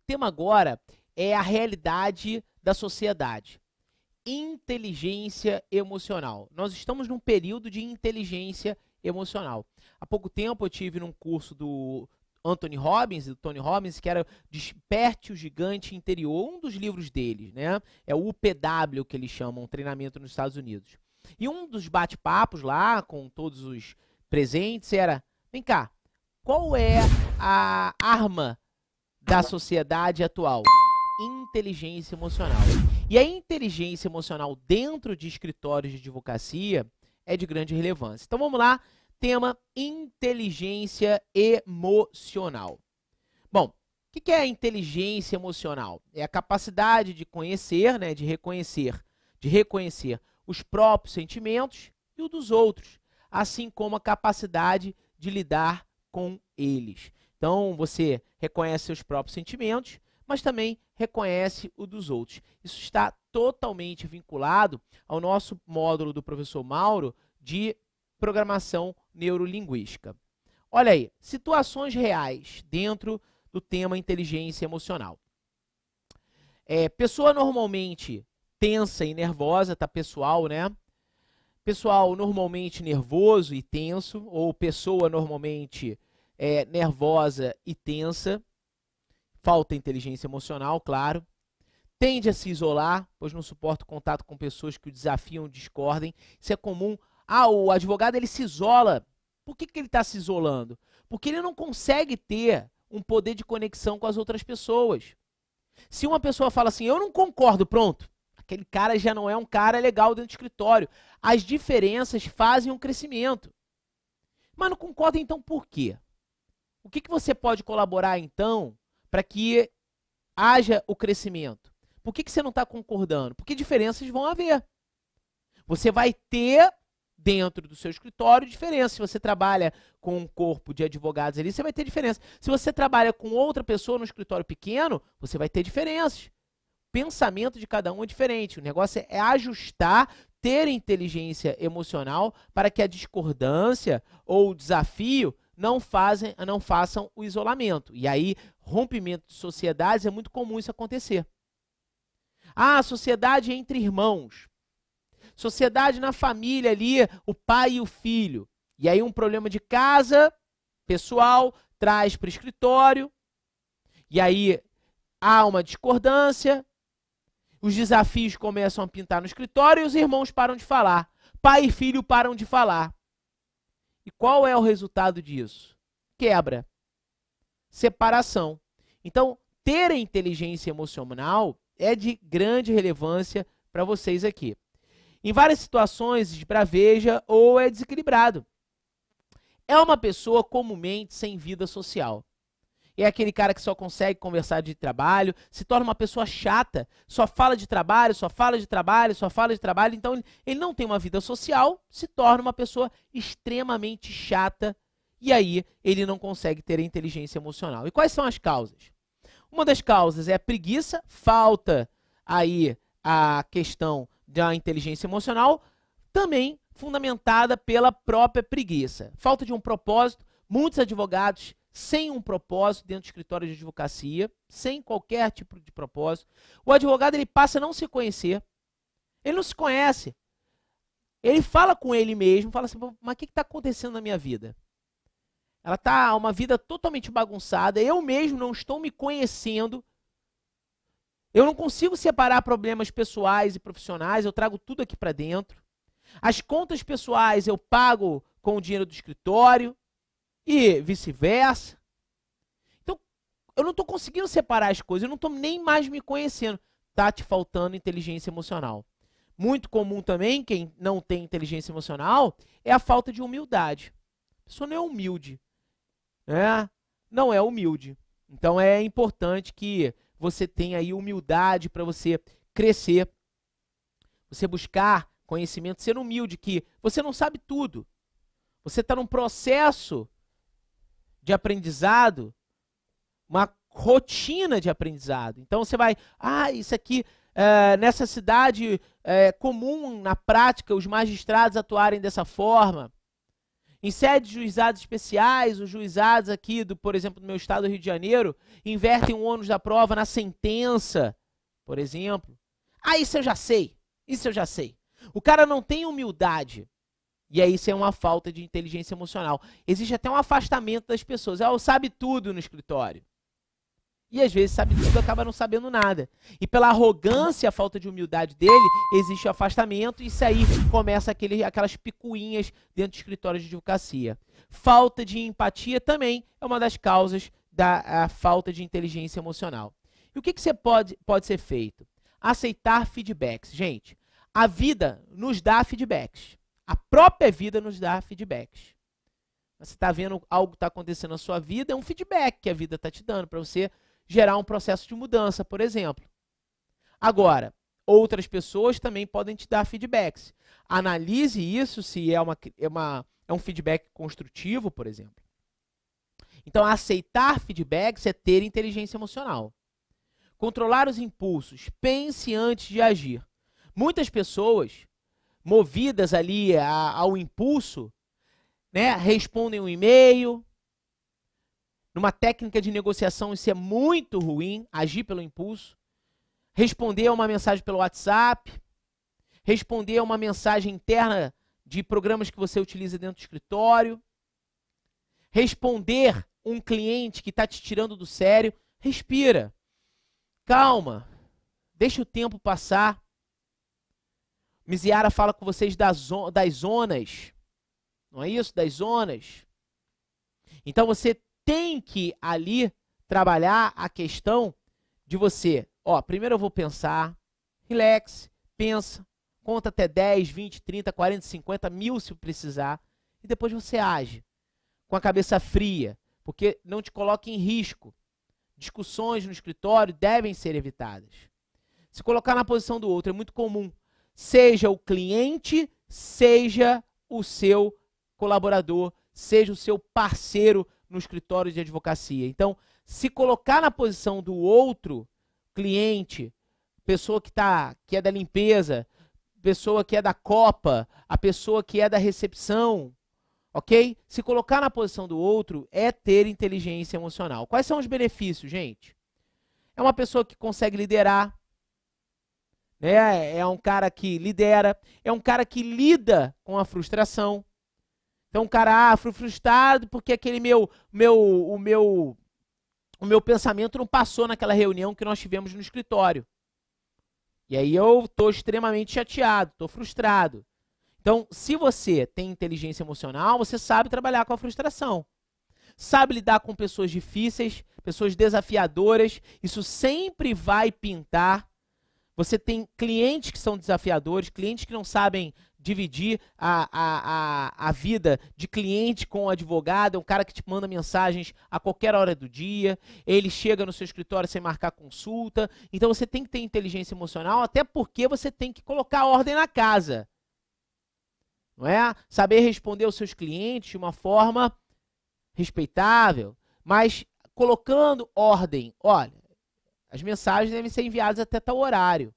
tema agora é a realidade da sociedade. Inteligência emocional. Nós estamos num período de inteligência emocional. Há pouco tempo eu tive num curso do Anthony Robbins, do Tony Robbins, que era Desperte o Gigante Interior, um dos livros deles, né? É o UPW que eles chamam, um treinamento nos Estados Unidos. E um dos bate-papos lá, com todos os presentes, era, vem cá, qual é a arma da sociedade atual? Inteligência emocional. E a inteligência emocional dentro de escritórios de advocacia é de grande relevância. Então vamos lá, tema inteligência emocional. Bom, o que é a inteligência emocional? É a capacidade de conhecer, né, de reconhecer os próprios sentimentos e os dos outros, assim como a capacidade de lidar com eles. Então você reconhece seus próprios sentimentos, mas também reconhece o dos outros. Isso está totalmente vinculado ao nosso módulo do professor Mauro de programação neurolinguística. Olha aí, situações reais dentro do tema inteligência emocional. Pessoa normalmente tensa e nervosa, tá pessoal, né? Pessoal normalmente nervoso e tenso, ou pessoa normalmente nervosa e tensa. Falta inteligência emocional, claro. Tende a se isolar, pois não suporta o contato com pessoas que o desafiam ou discordem. Isso é comum. O advogado ele se isola. Por que ele está se isolando? Porque ele não consegue ter um poder de conexão com as outras pessoas. Se uma pessoa fala assim, eu não concordo, pronto. Aquele cara já não é um cara legal dentro do escritório. As diferenças fazem um crescimento. Mas não concorda então por quê? O que você pode colaborar então para que haja o crescimento? Por que você não está concordando? Porque diferenças vão haver. Você vai ter dentro do seu escritório diferença. Se você trabalha com um corpo de advogados ali, você vai ter diferença. Se você trabalha com outra pessoa no escritório pequeno, você vai ter diferenças. O pensamento de cada um é diferente. O negócio é ajustar, ter inteligência emocional para que a discordância ou o desafio não façam o isolamento. E aí, rompimento de sociedades, é muito comum isso acontecer. A sociedade entre irmãos. Sociedade na família ali, o pai e o filho. E aí um problema de casa, pessoal, traz para o escritório. E aí há uma discordância. Os desafios começam a pintar no escritório e os irmãos param de falar. Pai e filho param de falar. E qual é o resultado disso? Quebra. Separação. Então, ter a inteligência emocional é de grande relevância para vocês aqui. Em várias situações, esbraveja ou é desequilibrado. É uma pessoa comumente sem vida social. É aquele cara que só consegue conversar de trabalho, se torna uma pessoa chata, só fala de trabalho, só fala de trabalho, só fala de trabalho. Então, ele não tem uma vida social, se torna uma pessoa extremamente chata e aí ele não consegue ter a inteligência emocional. E quais são as causas? Uma das causas é a preguiça, falta aí a questão da inteligência emocional, também fundamentada pela própria preguiça. Falta de um propósito, muitos advogados sem um propósito dentro do escritório de advocacia, sem qualquer tipo de propósito. O advogado ele passa a não se conhecer, ele não se conhece. Ele fala com ele mesmo, fala assim, mas o que está acontecendo na minha vida? Ela está uma vida totalmente bagunçada, eu mesmo não estou me conhecendo, eu não consigo separar problemas pessoais e profissionais, eu trago tudo aqui para dentro. As contas pessoais eu pago com o dinheiro do escritório e vice-versa. Então, eu não estou conseguindo separar as coisas, eu não estou nem mais me conhecendo. Está te faltando inteligência emocional. Muito comum também, quem não tem inteligência emocional, é a falta de humildade. A pessoa não é humilde, né? Não é humilde. Então, é importante que você tenha aí humildade para você crescer, você buscar conhecimento, ser humilde, que você não sabe tudo. Você está num processo de aprendizado, uma rotina de aprendizado. Então você vai, isso aqui, nessa cidade é comum, na prática, os magistrados atuarem dessa forma. Em sede de juizados especiais, os juizados aqui, por exemplo, do meu estado do Rio de Janeiro, invertem o ônus da prova na sentença, por exemplo. Ah, isso eu já sei. Isso eu já sei. O cara não tem humildade. E aí isso é uma falta de inteligência emocional. Existe até um afastamento das pessoas. Ela sabe tudo no escritório. E às vezes sabe tudo, acaba não sabendo nada. E pela arrogância, a falta de humildade dele, existe o afastamento, e isso aí começa aquelas picuinhas dentro do escritório de advocacia. Falta de empatia também é uma das causas da falta de inteligência emocional. E o que pode ser feito? Aceitar feedbacks. Gente, a vida nos dá feedbacks. A própria vida nos dá feedbacks. Você está vendo algo que está acontecendo na sua vida, é um feedback que a vida está te dando para você gerar um processo de mudança, por exemplo. Agora, outras pessoas também podem te dar feedbacks. Analise isso se é um feedback construtivo, por exemplo. Então, aceitar feedbacks é ter inteligência emocional. Controlar os impulsos. Pense antes de agir. Muitas pessoas, movidas ali ao impulso, né, respondem um e-mail. Numa técnica de negociação, isso é muito ruim, agir pelo impulso. Responder a uma mensagem pelo WhatsApp. Responder a uma mensagem interna de programas que você utiliza dentro do escritório. Responder um cliente que está te tirando do sério. Respira. Calma. Deixa o tempo passar. Miziara fala com vocês das zonas. Não é isso? Das zonas. Então você tem que ali trabalhar a questão de você. Ó, primeiro eu vou pensar, relax, pensa, conta até 10, 20, 30, 40, 50, 1000 se precisar, e depois você age com a cabeça fria, porque não te coloque em risco. Discussões no escritório devem ser evitadas. Se colocar na posição do outro é muito comum, seja o cliente, seja o seu colaborador, seja o seu parceiro no escritório de advocacia. Então, se colocar na posição do outro, cliente, pessoa que é da limpeza, pessoa que é da copa, a pessoa que é da recepção, ok? Se colocar na posição do outro é ter inteligência emocional. Quais são os benefícios, gente? É uma pessoa que consegue liderar, né? É um cara que lidera, é um cara que lida com a frustração. Então, o cara, fui frustrado porque aquele o meu pensamento não passou naquela reunião que nós tivemos no escritório. E aí eu estou extremamente chateado, estou frustrado. Então, se você tem inteligência emocional, você sabe trabalhar com a frustração. Sabe lidar com pessoas difíceis, pessoas desafiadoras, isso sempre vai pintar. Você tem clientes que são desafiadores, clientes que não sabem dividir a vida de cliente com o advogado, é um cara que te manda mensagens a qualquer hora do dia, ele chega no seu escritório sem marcar consulta, então você tem que ter inteligência emocional, até porque você tem que colocar ordem na casa, não é? Saber responder aos seus clientes de uma forma respeitável, mas colocando ordem. Olha, as mensagens devem ser enviadas até tal horário.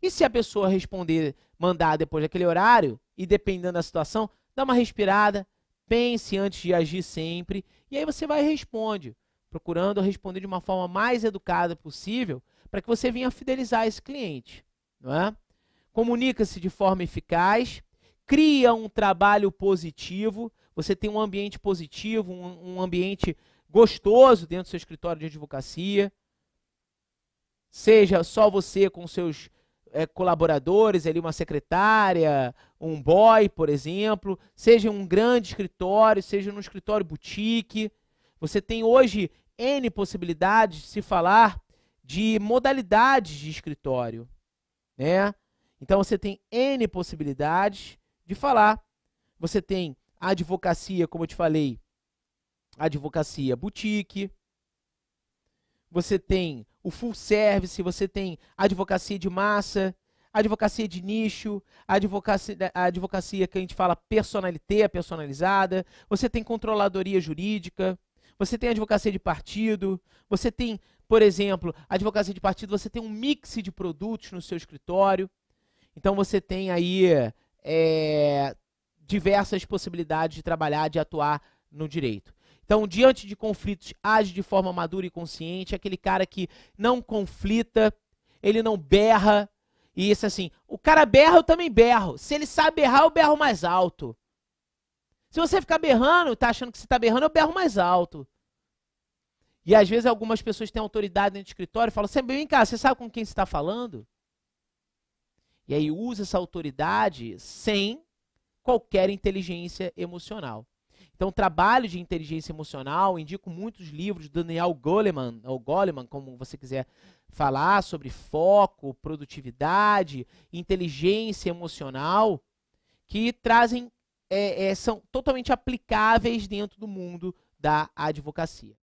E se a pessoa responder, mandar depois daquele horário, e dependendo da situação, dá uma respirada, pense antes de agir sempre, e aí você vai e responde, procurando responder de uma forma mais educada possível, para que você venha fidelizar esse cliente, não é? Comunica-se de forma eficaz, cria um trabalho positivo, você tem um ambiente positivo, um ambiente gostoso dentro do seu escritório de advocacia, seja só você com seus colaboradores, ali uma secretária, um boy, por exemplo, seja um grande escritório, seja num escritório boutique. Você tem hoje N possibilidades de se falar de modalidades de escritório, né? Então você tem N possibilidades de falar. Você tem a advocacia, como eu te falei, a advocacia boutique. Você tem o full service, você tem a advocacia de massa, a advocacia de nicho, a advocacia que a gente fala personalité, personalizada, você tem controladoria jurídica, você tem advocacia de partido, você tem, por exemplo, a advocacia de partido, você tem um mix de produtos no seu escritório, então você tem aí diversas possibilidades de trabalhar, de atuar no direito. Então, diante de conflitos, age de forma madura e consciente, aquele cara que não conflita, ele não berra, e isso assim, o cara berra, eu também berro. Se ele sabe berrar, eu berro mais alto. Se você ficar berrando, tá achando que você tá berrando, eu berro mais alto. E às vezes algumas pessoas têm autoridade dentro do escritório e falam assim, vem cá, você sabe com quem você está falando? E aí usa essa autoridade sem qualquer inteligência emocional. Então, trabalho de inteligência emocional, indico muitos livros do Daniel Goleman, ou Goleman, como você quiser falar, sobre foco, produtividade, inteligência emocional, que trazem, são totalmente aplicáveis dentro do mundo da advocacia.